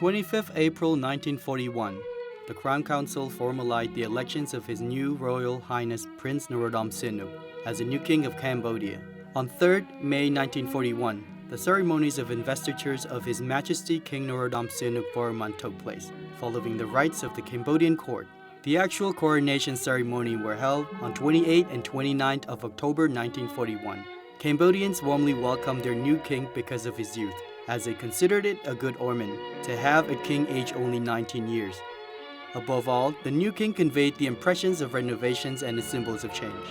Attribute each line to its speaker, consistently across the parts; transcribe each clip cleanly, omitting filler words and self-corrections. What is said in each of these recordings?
Speaker 1: 25th April 1941, the Crown Council formalized the elections of His New Royal Highness Prince Norodom Sihanouk as the new King of Cambodia. On 3rd May 1941, the ceremonies of investitures of His Majesty King Norodom Sihanouk Burman took place, following the rites of the Cambodian court. The actual coronation ceremony were held on 28th and 29th of October 1941. Cambodians warmly welcomed their new king because of his youth, as they considered it a good omen to have a king aged only 19 years. Above all, the new king conveyed the impressions of renovations and the symbols of change.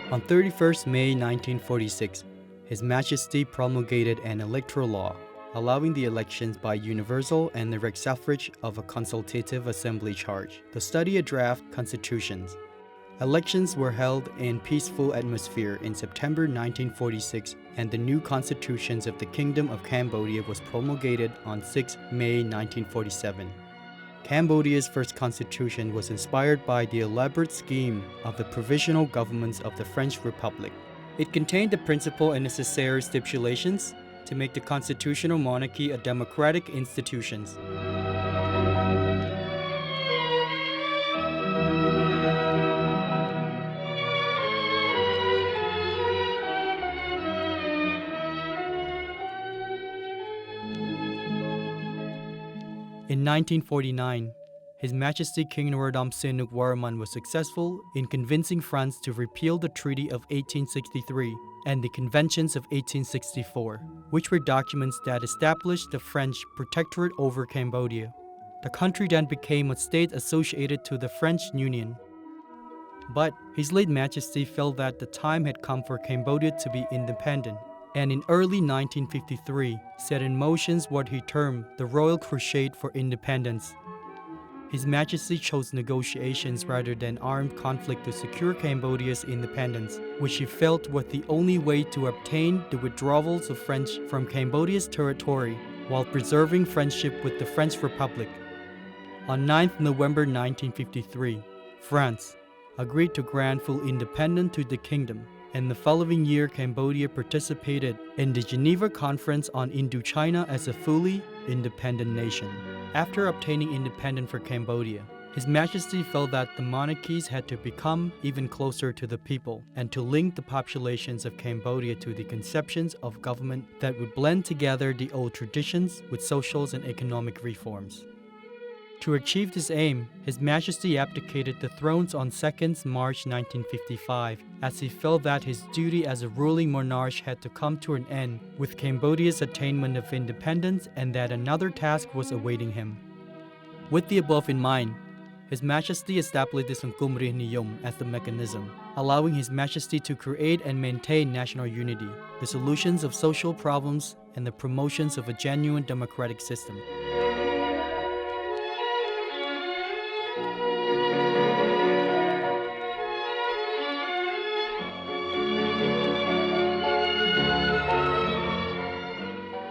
Speaker 1: On 31st May 1946, His Majesty promulgated an electoral law, allowing the elections by universal and direct suffrage of a consultative assembly charge to study a draft constitutions. Elections were held in peaceful atmosphere in September 1946, and the new constitutions of the Kingdom of Cambodia was promulgated on 6 May 1947. Cambodia's first constitution was inspired by the elaborate scheme of the provisional governments of the French Republic. It contained the principal and necessary stipulations to make the constitutional monarchy a democratic institution. In 1949, His Majesty King Norodom Sihanouk Burman was successful in convincing France to repeal the Treaty of 1863 and the Conventions of 1864, which were documents that established the French protectorate over Cambodia. The country then became a state associated to the French Union. But His late Majesty felt that the time had come for Cambodia to be independent, and in early 1953 set in motion what he termed the Royal Crusade for Independence. His Majesty chose negotiations rather than armed conflict to secure Cambodia's independence, which he felt was the only way to obtain the withdrawals of French from Cambodia's territory while preserving friendship with the French Republic. On 9th November 1953, France agreed to grant full independence to the kingdom, and the following year Cambodia participated in the Geneva Conference on Indochina as a fully independent nation. After obtaining independence for Cambodia, His Majesty felt that the monarchies had to become even closer to the people and to link the populations of Cambodia to the conceptions of government that would blend together the old traditions with social and economic reforms. To achieve this aim, His Majesty abdicated the thrones on 2nd March 1955, as he felt that his duty as a ruling monarch had to come to an end with Cambodia's attainment of independence and that another task was awaiting him. With the above in mind, His Majesty established the Sangkum Rih Niyom as the mechanism, allowing His Majesty to create and maintain national unity, the solutions of social problems, and the promotions of a genuine democratic system.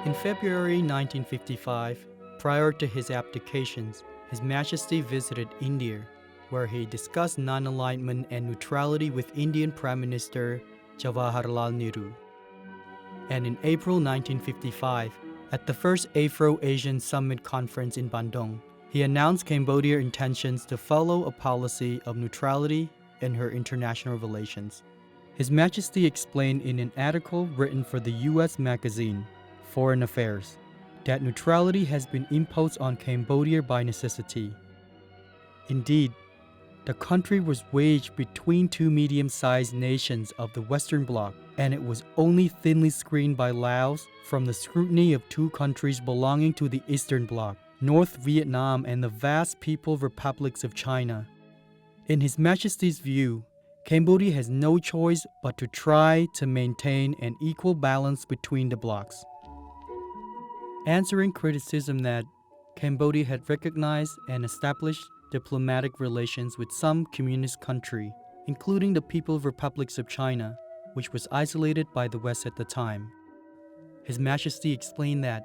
Speaker 1: In February 1955, prior to his abdications, His Majesty visited India, where he discussed non-alignment and neutrality with Indian Prime Minister Jawaharlal Nehru. And in April 1955, at the first Afro-Asian Summit Conference in Bandung, he announced Cambodia's intentions to follow a policy of neutrality in her international relations. His Majesty explained in an article written for the U.S. magazine Foreign Affairs that neutrality has been imposed on Cambodia by necessity. Indeed, the country was wedged between two medium-sized nations of the Western Bloc, and it was only thinly screened by Laos from the scrutiny of two countries belonging to the Eastern Bloc, North Vietnam and the vast People's Republics of China. In His Majesty's view, Cambodia has no choice but to try to maintain an equal balance between the blocs. Answering criticism that Cambodia had recognized and established diplomatic relations with some communist country, including the People's Republics of China, which was isolated by the West at the time. His Majesty explained that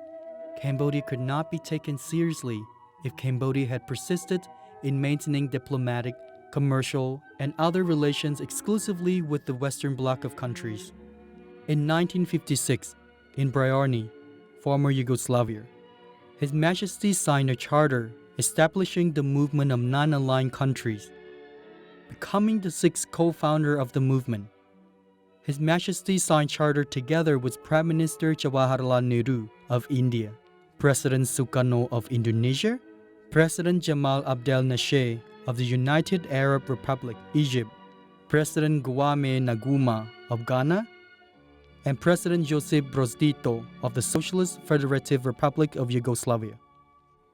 Speaker 1: Cambodia could not be taken seriously if Cambodia had persisted in maintaining diplomatic, commercial, and other relations exclusively with the Western Bloc of countries. In 1956, in Bryarni, former Yugoslavia, His Majesty signed a charter establishing the movement of non-aligned countries, becoming the sixth co-founder of the movement. His Majesty signed charter together with Prime Minister Jawaharlal Nehru of India, President Sukarno of Indonesia, President Jamal Abdel Nasser of the United Arab Republic, Egypt, President Guillaume Nkrumah of Ghana, and President Josip Broz Tito of the Socialist Federative Republic of Yugoslavia.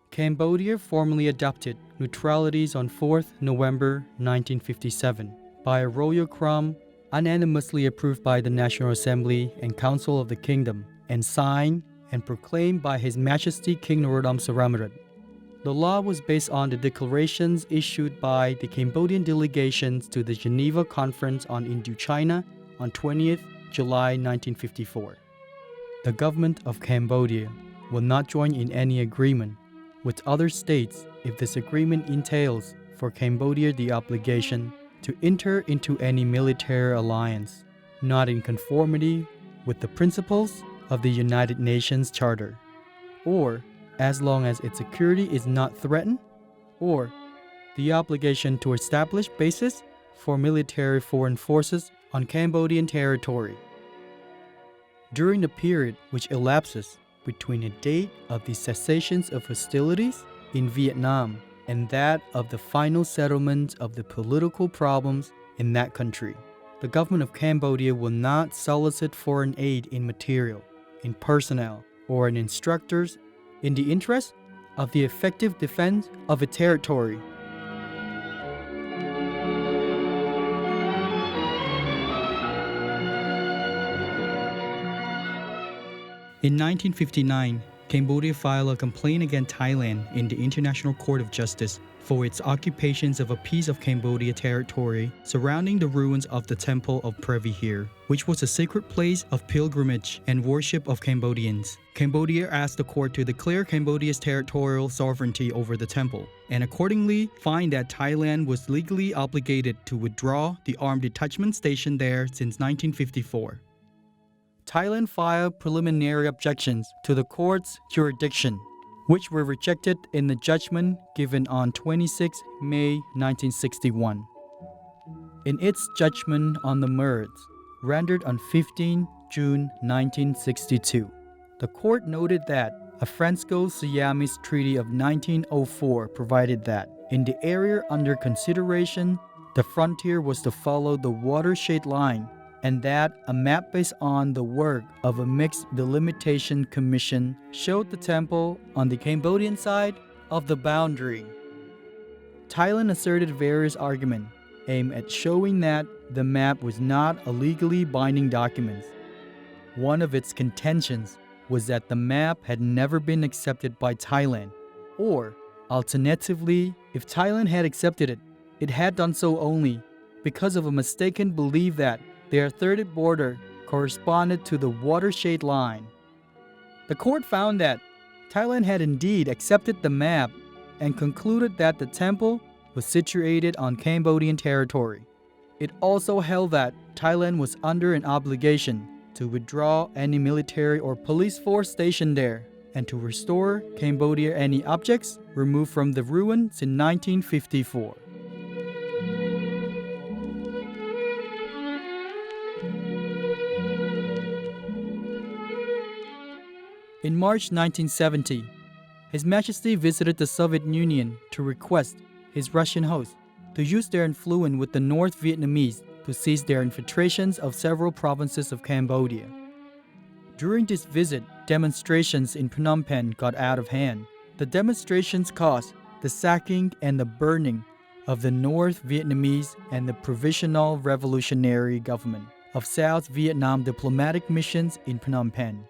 Speaker 1: Cambodia formally adopted neutralities on 4th November 1957 by a royal crown unanimously approved by the National Assembly and Council of the Kingdom and signed and proclaimed by His Majesty King Norodom Sihanouk. The law was based on the declarations issued by the Cambodian delegations to the Geneva Conference on Indochina on 20th July 1954. The government of Cambodia will not join in any agreement with other states if this agreement entails for Cambodia the obligation to enter into any military alliance not in conformity with the principles of the United Nations Charter, or as long as its security is not threatened, or the obligation to establish bases for military foreign forces on Cambodian territory. During the period which elapses between the date of the cessations of hostilities in Vietnam and that of the final settlement of the political problems in that country, the government of Cambodia will not solicit foreign aid in material, in personnel, or in instructors in the interest of the effective defense of its territory. In 1959, Cambodia filed a complaint against Thailand in the International Court of Justice for its occupations of a piece of Cambodia territory surrounding the ruins of the Temple of Previhir, which was a sacred place of pilgrimage and worship of Cambodians. Cambodia asked the court to declare Cambodia's territorial sovereignty over the temple, and accordingly find that Thailand was legally obligated to withdraw the armed detachment stationed there since 1954. Thailand filed preliminary objections to the court's jurisdiction, which were rejected in the judgment given on 26 May 1961. In its judgment on the merits, rendered on 15 June 1962, the court noted that a Franco-Siamese Treaty of 1904 provided that, in the area under consideration, the frontier was to follow the watershed line, and that a map based on the work of a mixed delimitation commission showed the temple on the Cambodian side of the boundary. Thailand asserted various arguments aimed at showing that the map was not a legally binding document. One of its contentions was that the map had never been accepted by Thailand, or, alternatively, if Thailand had accepted it, it had done so only because of a mistaken belief that their third border corresponded to the watershed line. The court found that Thailand had indeed accepted the map and concluded that the temple was situated on Cambodian territory. It also held that Thailand was under an obligation to withdraw any military or police force stationed there and to restore Cambodia any objects removed from the ruins in 1954. In March 1970, His Majesty visited the Soviet Union to request his Russian hosts to use their influence with the North Vietnamese to seize their infiltrations of several provinces of Cambodia. During this visit, demonstrations in Phnom Penh got out of hand. The demonstrations caused the sacking and the burning of the North Vietnamese and the Provisional Revolutionary Government of South Vietnam diplomatic missions in Phnom Penh.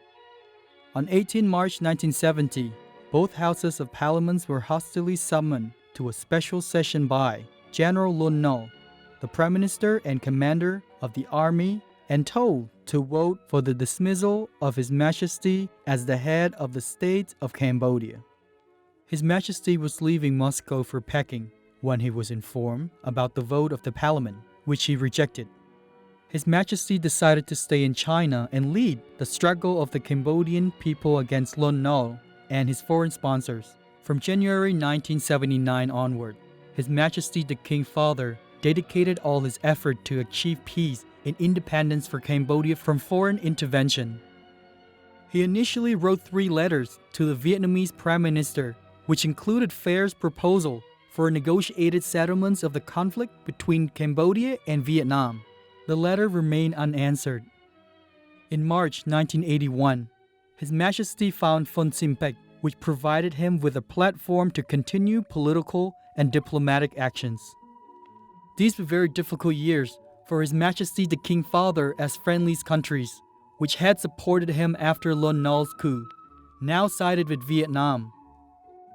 Speaker 1: On 18 March 1970, both houses of parliament were hastily summoned to a special session by General Lon Nol, the Prime Minister and Commander of the Army, and told to vote for the dismissal of His Majesty as the head of the state of Cambodia. His Majesty was leaving Moscow for Peking when he was informed about the vote of the parliament, which he rejected. His Majesty decided to stay in China and lead the struggle of the Cambodian people against Lon Nol and his foreign sponsors. From January 1979 onward, His Majesty the King Father dedicated all his effort to achieve peace and independence for Cambodia from foreign intervention. He initially wrote 3 letters to the Vietnamese Prime Minister, which included Fair's proposal for negotiated settlements of the conflict between Cambodia and Vietnam. The letter remained unanswered. In March 1981, His Majesty found Phon Simpek, which provided him with a platform to continue political and diplomatic actions. These were very difficult years for His Majesty the King Father as friendly countries, which had supported him after Lon Nol's coup, now sided with Vietnam,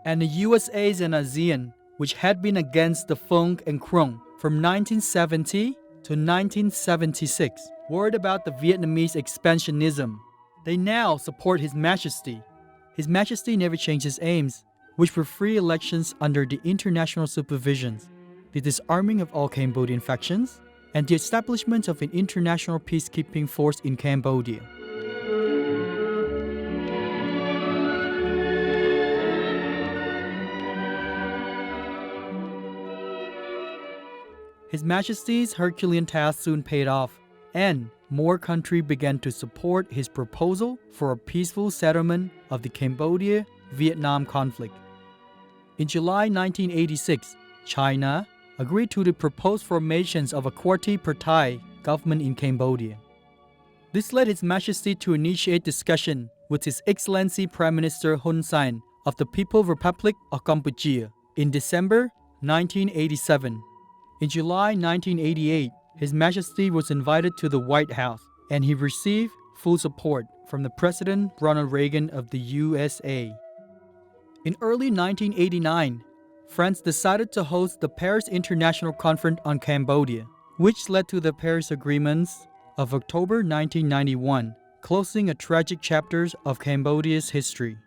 Speaker 1: and the USAs and ASEAN, which had been against the Phong and Krong from 1970 to 1976, worried about the Vietnamese expansionism. They now support His Majesty. His Majesty never changed his aims, which were free elections under the international supervision, the disarming of all Cambodian factions, and the establishment of an international peacekeeping force in Cambodia. His Majesty's Herculean task soon paid off, and more countries began to support his proposal for a peaceful settlement of the Cambodia-Vietnam conflict. In July 1986, China agreed to the proposed formations of a quadripartite government in Cambodia. This led His Majesty to initiate discussion with His Excellency Prime Minister Hun Sen of the People's Republic of Cambodia in December 1987. In July 1988, His Majesty was invited to the White House, and he received full support from the President Ronald Reagan of the USA. In early 1989, France decided to host the Paris International Conference on Cambodia, which led to the Paris Agreements of October 1991, closing a tragic chapter of Cambodia's history.